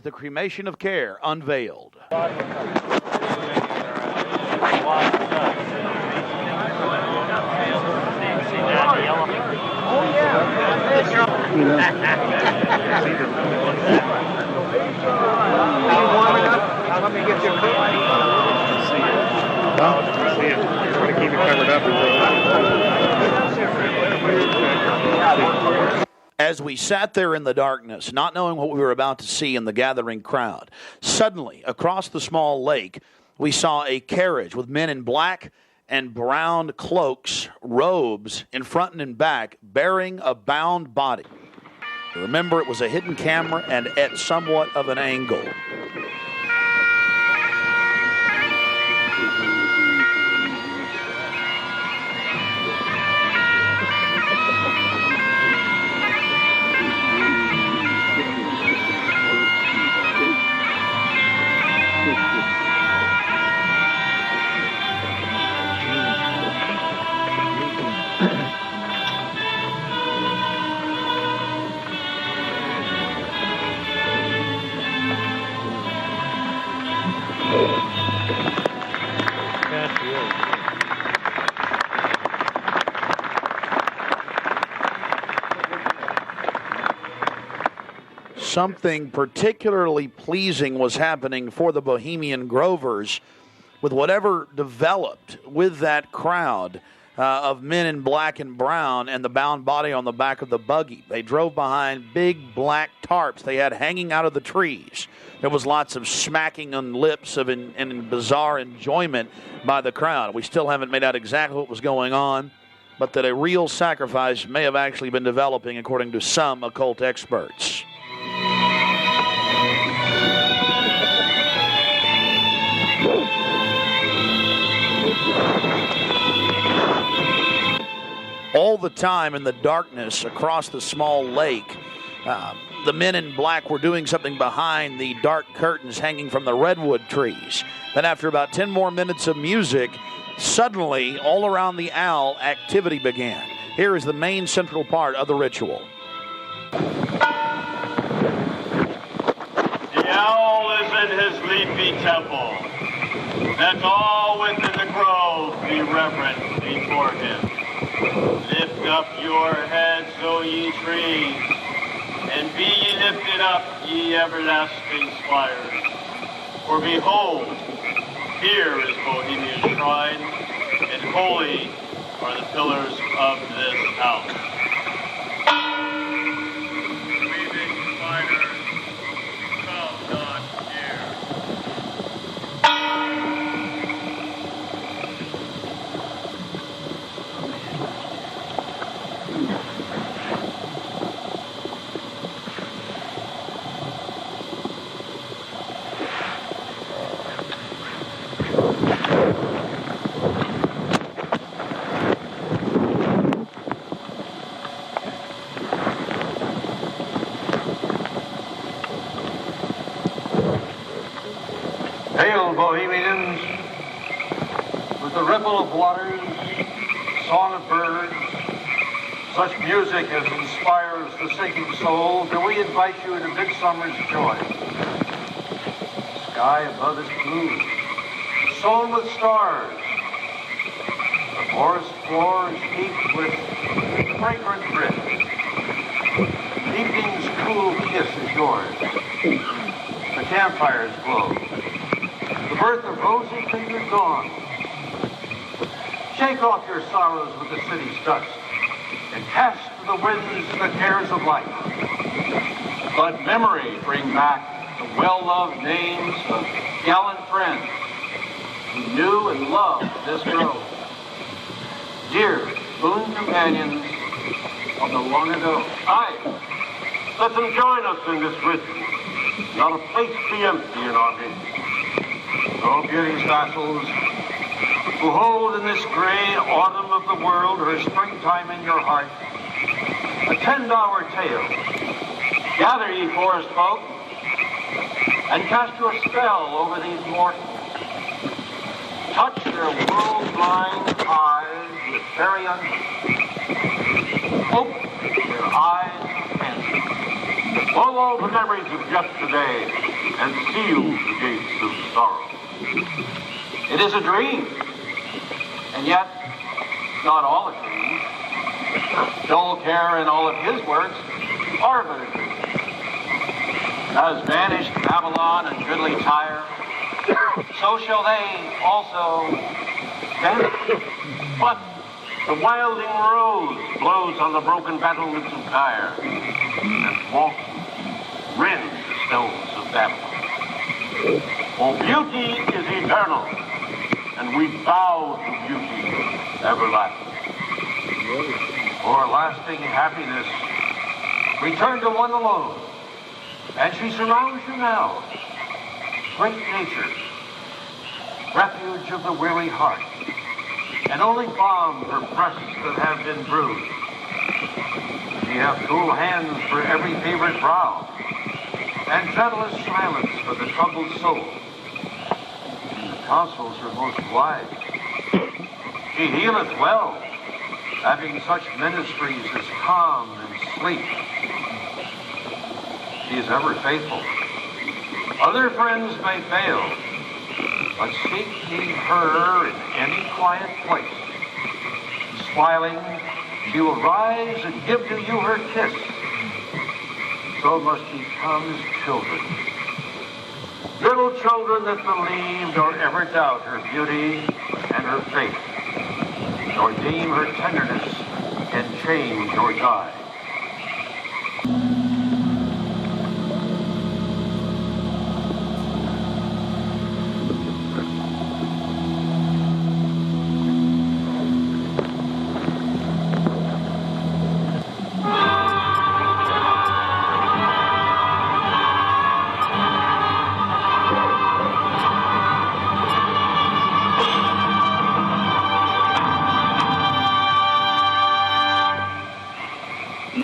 The cremation of care unveiled. Let me get you a coat. See it. Just want to keep it covered up. As we sat there in the darkness, not knowing what we were about to see in the gathering crowd, suddenly, across the small lake, we saw a carriage with men in black and brown cloaks, robes, in front and in back, bearing a bound body. Remember, it was a hidden camera and at somewhat of an angle. Something particularly pleasing was happening for the Bohemian Grovers with whatever developed with that crowd of men in black and brown and the bound body on the back of the buggy. They drove behind big black tarps they had hanging out of the trees. There was lots of smacking on lips and bizarre enjoyment by the crowd. We still haven't made out exactly what was going on, but that a real sacrifice may have actually been developing according to some occult experts. All the time in the darkness across the small lake, the men in black were doing something behind the dark curtains hanging from the redwood trees. Then after about 10 more minutes of music, suddenly all around the owl, activity began. Here is the main central part of the ritual. The owl is in his leafy temple. Let all within the grove be reverent before him. Lift up your heads, O ye trees, and be ye lifted up, ye everlasting spires. For behold, here is Bohemian shrine, and holy are the pillars of this house. Weaving spiders, come not near. Hail, Bohemians, with the ripple of waters, song of birds, such music as inspires the sinking soul, do we invite you into midsummer's joy. The sky above is blue, sown with stars. The forest floor is heaped with fragrant drift. Evening's cool kiss is yours. The campfires glow. The birth of rosy-fingered dawn. Shake off your sorrows with the city's dust and cast to the winds the cares of life. Let memory bring back the well-loved names of gallant friends who knew and loved this grove. Dear boon companions of the long ago. Aye, let them join us in this ritual. Not a place be empty in our midst. O beauty's vassals, who hold in this gray autumn of the world her springtime in your heart, attend our tale. Gather, ye forest folk, and cast your spell over these mortals. Touch their world-blind eyes with fairy unction. Open their eyes and Follow the memories of yesterday and seal the gates of sorrow. It is a dream, and yet not all a dream. Dull care and all of his works are but a dream. As vanished Babylon and goodly Tyre, so shall they also vanish. But the wilding rose blows on the broken battlements of Tyre, and walks rends the stones of Babylon. For beauty is eternal, and we bow to beauty everlasting. For lasting happiness, return to one alone, and she surrounds you now. Great nature, refuge of the weary heart, and only balm for breasts that have been bruised. She hath cool hands for every favored brow, and gentlest silence for the troubled soul. The counsels are most wise. She healeth well, having such ministries as calm and sleep. She is ever faithful. Other friends may fail, but seek ye her in any quiet place. Smiling, she will rise and give to you her kiss. So must ye come as children. Little children that believe nor ever doubt her beauty and her faith, nor deem her tenderness can change or die.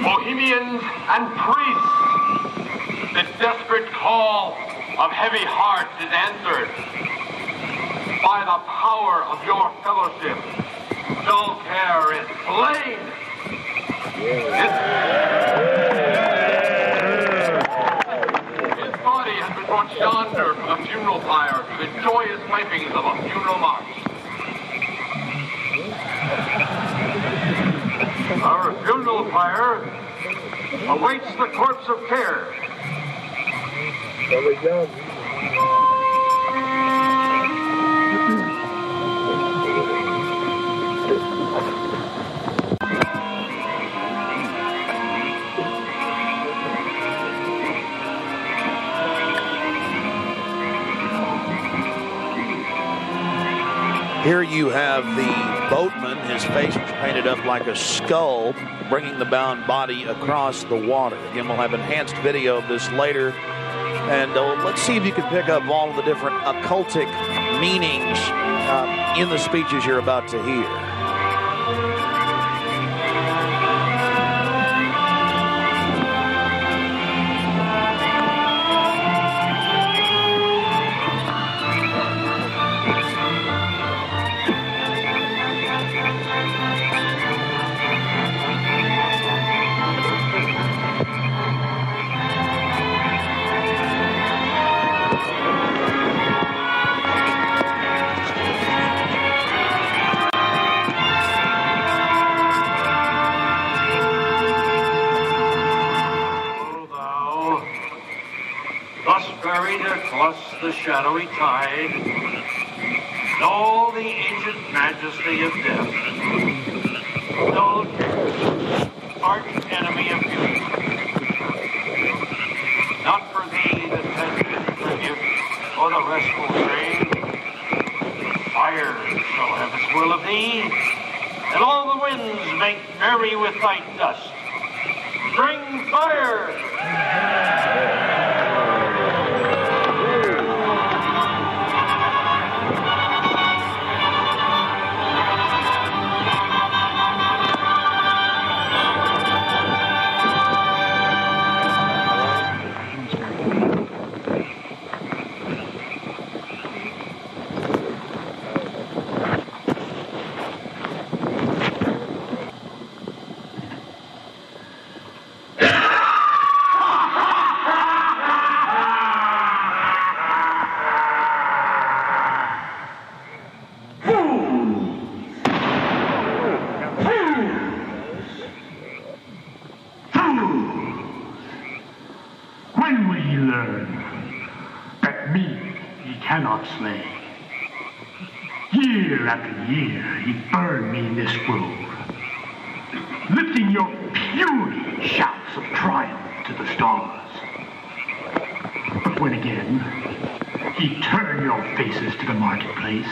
Bohemians and priests, the desperate call of heavy hearts is answered. By the power of your fellowship, dull care is slain. His body has been brought yonder from the funeral pyre to the joyous pipings of a funeral march. Our funeral pyre awaits the corpse of care. There we go. Here you have the boatman, his face was painted up like a skull, bringing the bound body across the water. Again, we'll have enhanced video of this later. And let's see if you can pick up all of the different occultic meanings in the speeches you're about to hear. Across the shadowy tide, and all the ancient majesty of death, dull arch enemy of beauty. Not for thee the tender tribute or the restful train. Fire shall have its will of thee, and all the winds make merry with thy dust. Bring fire! me he cannot slay. Year after year he burned me in this grove, lifting your puny shouts of triumph to the stars. But when again he turned your faces to the marketplace,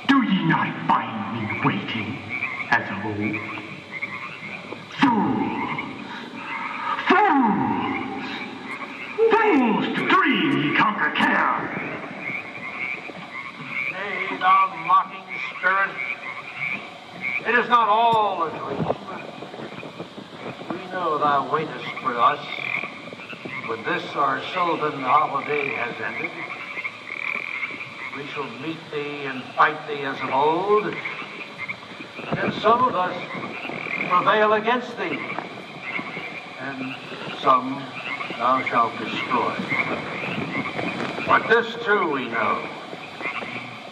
do ye not find me waiting as of old? Fools to dream ye conquer care. Nay, thou mocking spirit, it is not all a dream. We know thou waitest for us when this our sylvan holiday has ended. We shall meet thee and fight thee as of old, and some of us prevail against thee, and some thou shalt destroy. But this too we know.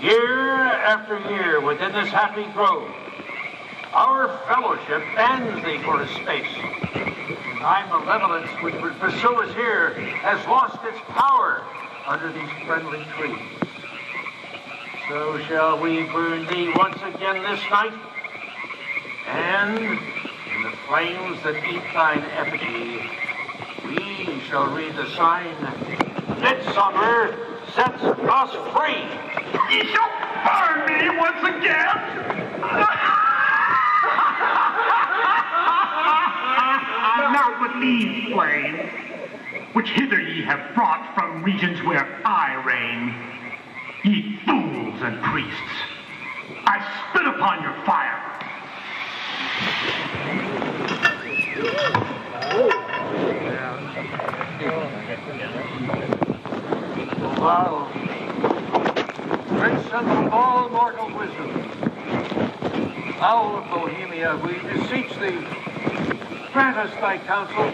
Year after year within this happy grove, our fellowship bans thee for a space. Thy malevolence which would pursue us here has lost its power under these friendly trees. So shall we burn thee once again this night, and in the flames that eat thine effigy, we shall read the sign, Midsummer sets us free. Ye shall burn me once again! Not with these flames, which hither ye have brought from regions where I reign. Ye fools and priests, I spit upon your fire. Thou, prince of all mortal wisdom, thou of Bohemia, we beseech thee, grant us thy counsel.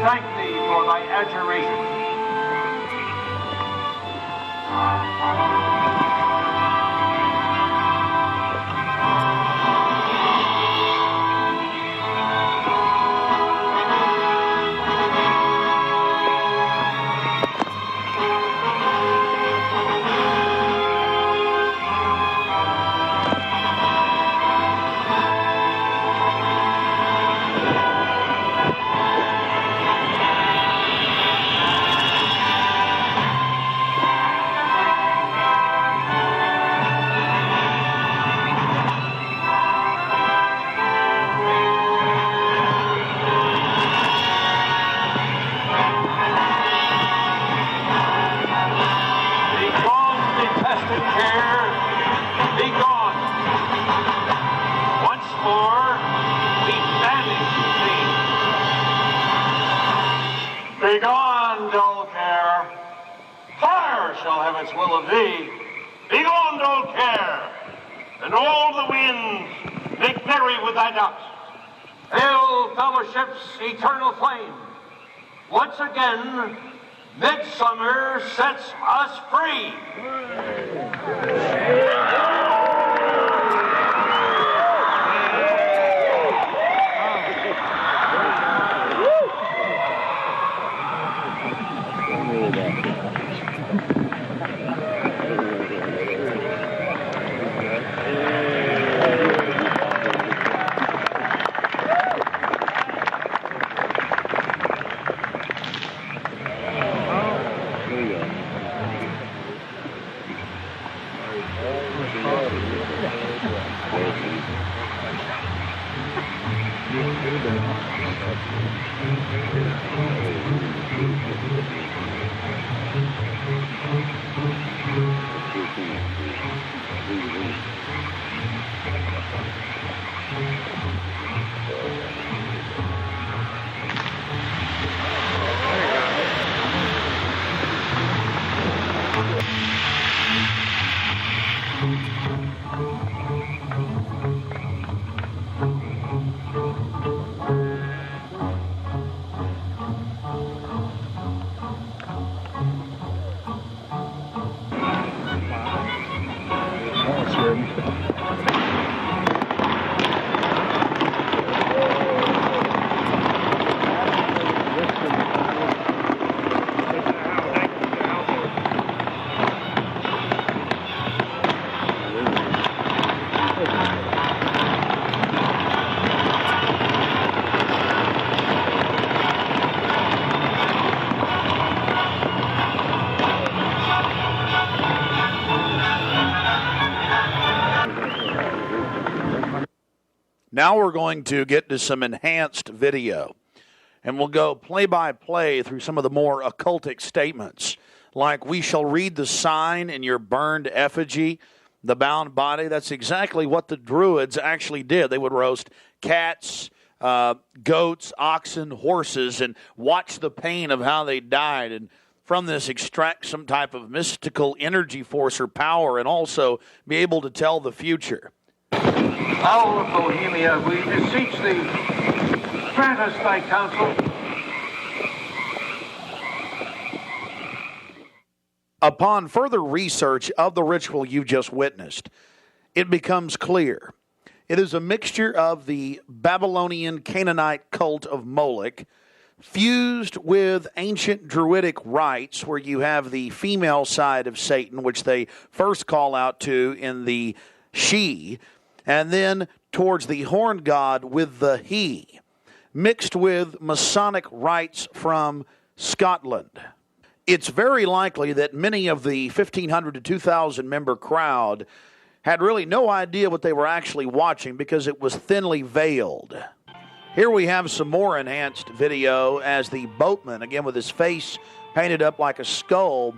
Thank thee for thy adjuration. Begone, dull care. Fire shall have its will of thee. Begone, dull care. And all the winds make merry with thy dust. Hail, fellowship's eternal flame. Once again, midsummer sets us free. Now we're going to get to some enhanced video, and we'll go play-by-play through some of the more occultic statements, like we shall read the sign in your burned effigy, the bound body. That's exactly what the Druids actually did. They would roast cats, goats, oxen, horses, and watch the pain of how they died, and from this extract some type of mystical energy force or power, and also be able to tell the future. Owl of Bohemia, we beseech thee, grant us thy counsel. Upon further research of the ritual you've just witnessed, it becomes clear. It is a mixture of the Babylonian Canaanite cult of Moloch fused with ancient Druidic rites, where you have the female side of Satan, which they first call out to in the she, and then towards the horn god with the he, mixed with Masonic rites from Scotland. It's very likely that many of the 1,500 to 2,000 member crowd had really no idea what they were actually watching because it was thinly veiled. Here we have some more enhanced video as the boatman, again with his face painted up like a skull,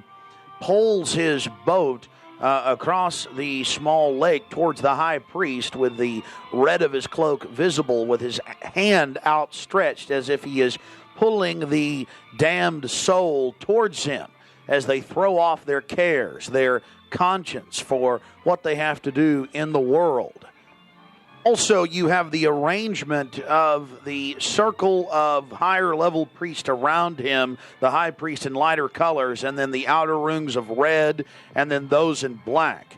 poles his boat across the small lake towards the high priest with the red of his cloak visible, with his hand outstretched as if he is pulling the damned soul towards him as they throw off their cares, their conscience for what they have to do in the world. Also, you have the arrangement of the circle of higher-level priests around him, the high priest in lighter colors, and then the outer rings of red, and then those in black.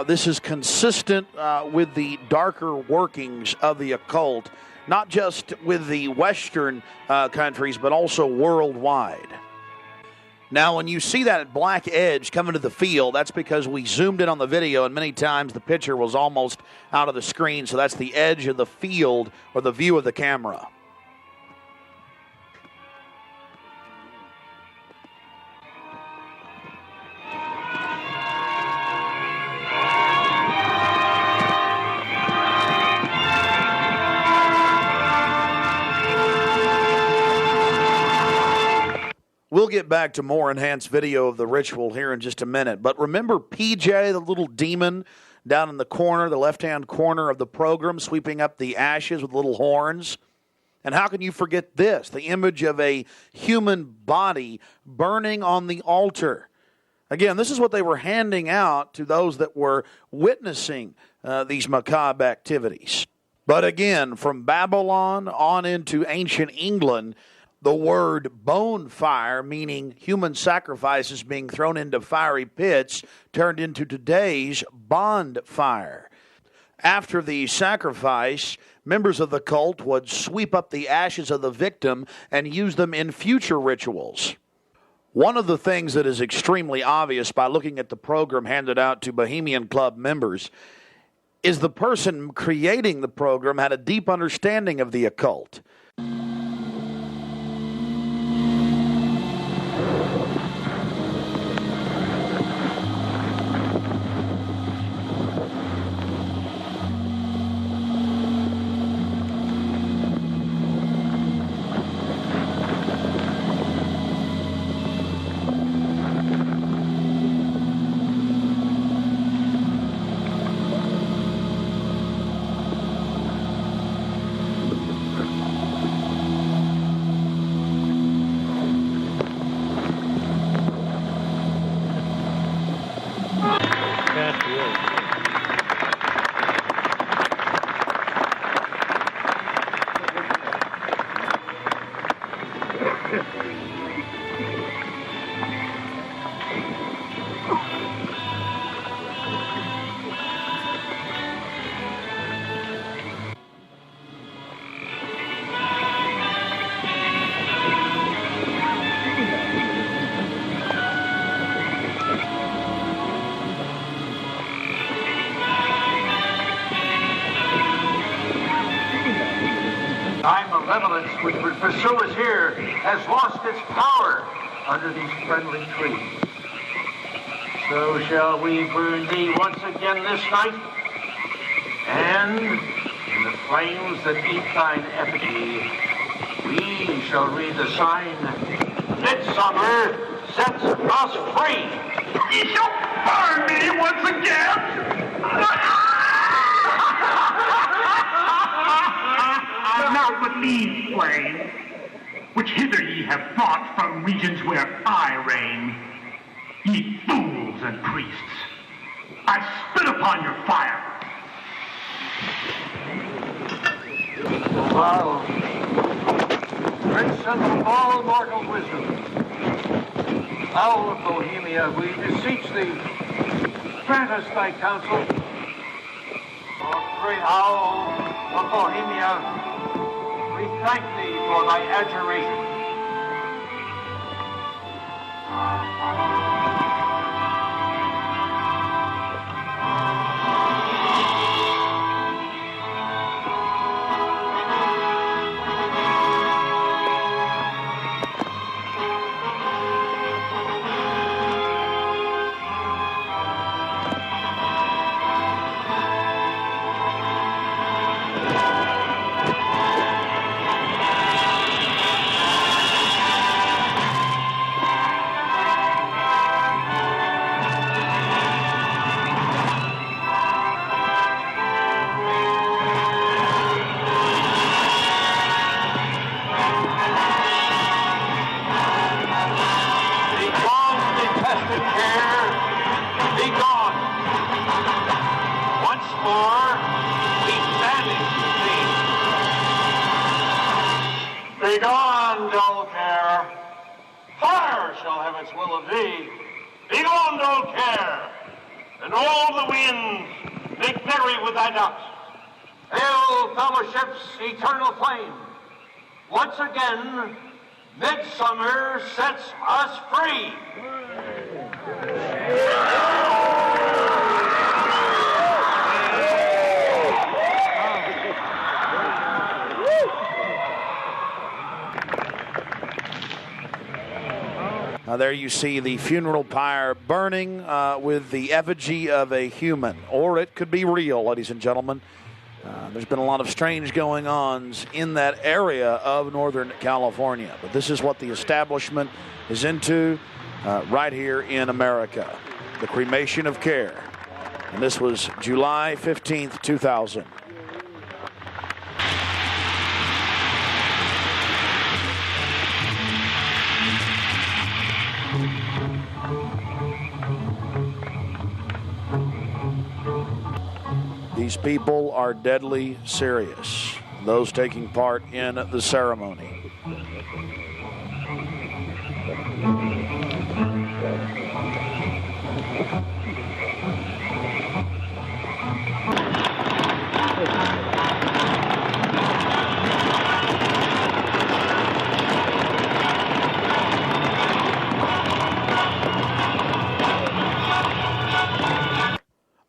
This is consistent with the darker workings of the occult, not just with the Western countries, but also worldwide. Now, when you see that black edge coming to the field, that's because we zoomed in on the video, and many times the picture was almost out of the screen, so that's the edge of the field or the view of the camera. We'll get back to more enhanced video of the ritual here in just a minute. But remember PJ, the little demon down in the corner, the left-hand corner of the program, sweeping up the ashes with little horns? And how can you forget this? The image of a human body burning on the altar. Again, this is what they were handing out to those that were witnessing these macabre activities. But again, from Babylon on into ancient England, the word bonfire, meaning human sacrifices being thrown into fiery pits, turned into today's bonfire. After the sacrifice, members of the cult would sweep up the ashes of the victim and use them in future rituals. One of the things that is extremely obvious by looking at the program handed out to Bohemian Club members is the person creating the program had a deep understanding of the occult. Time malevolence which would pursue us here has lost its power under these friendly trees. So shall we burn thee once again this night, and in the flames that eat thine effigy, we shall read the sign, Midsummer sets us free. You shall burn me once again! Not with these flames, which hither ye have brought from regions where I reign. Ye fools and priests, I spit upon your fire. Thou, Prince of all mortal wisdom, thou of Bohemia, we beseech thee, grant us thy counsel. O great owl of Bohemia, we thank thee for thy adjuration. Begone, dull care. Fire shall have its will of thee. Begone, dull care. And all the winds make merry with thy dust. Hail, fellowship's eternal flame. Once again, midsummer sets us free. There you see the funeral pyre burning with the effigy of a human, or it could be real, ladies and gentlemen. There's been a lot of strange going-ons in that area of Northern California, but this is what the establishment is into right here in America, the cremation of care. And this was July 15th, 2000. These people are deadly serious, those taking part in the ceremony.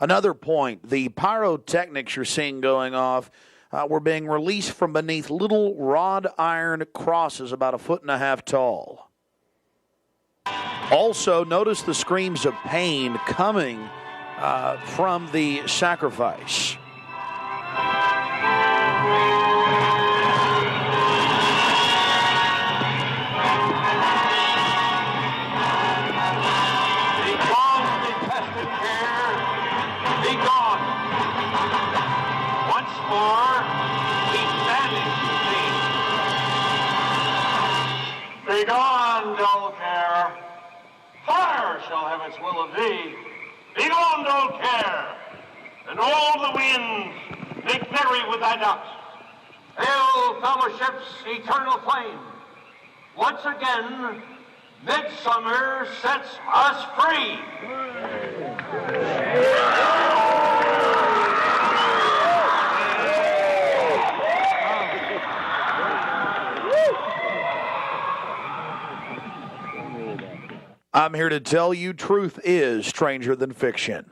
Another point, the pyrotechnics you're seeing going off were being released from beneath little wrought iron crosses about 1.5 feet tall. Also, notice the screams of pain coming from the sacrifice. Begone, dull care. Fire shall have its will of thee. Begone, dull care. And all the winds make merry with thy ducks. Hail, fellowship's eternal flame. Once again, midsummer sets us free. I'm here to tell you truth is stranger than fiction.